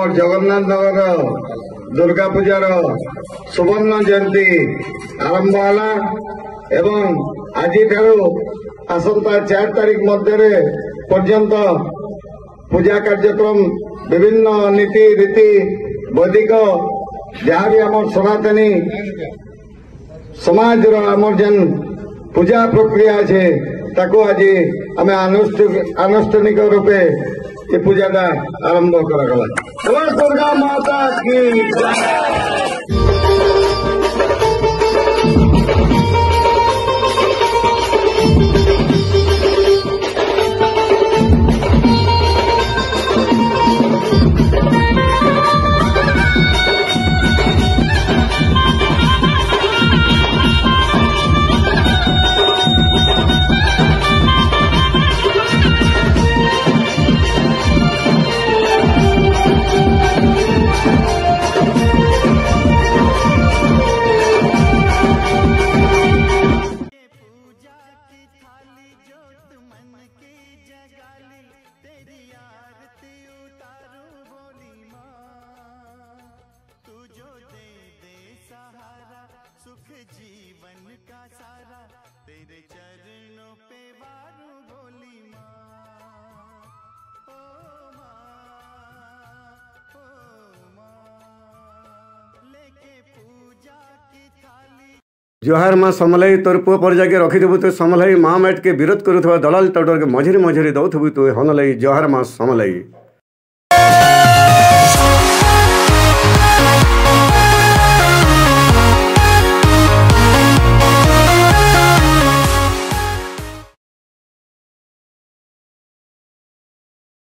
आम जगन्नाथ नगर दुर्गा पूजार सुवर्ण जयंती आरंभ होला एवं आज आसंता 4 तारीख मध्य पर्यंत पूजा कार्यक्रम विभिन्न नीति रीति वैदिक जहाँ भी आम सनातनी समाज आमर जेन पूजा प्रक्रिया अच्छे ताको आज आम आनुष्ठानिक रूपे ये पूजाटा आरंभ करागला। दुर्गा माता की सुख जीवन का सारा तेरे चरणों पे वारू बोली माँ। ओ माँ लेके पूजा की थाली। जोहार माँ समलाई तोर पुआ पर जाके रखिदेबु तो समलाई माँ मैट के विरोध करुवा दलाल टाउटर के मझिरे मझिरे दौथबु तो हनलाई जोहार माँ समलाई।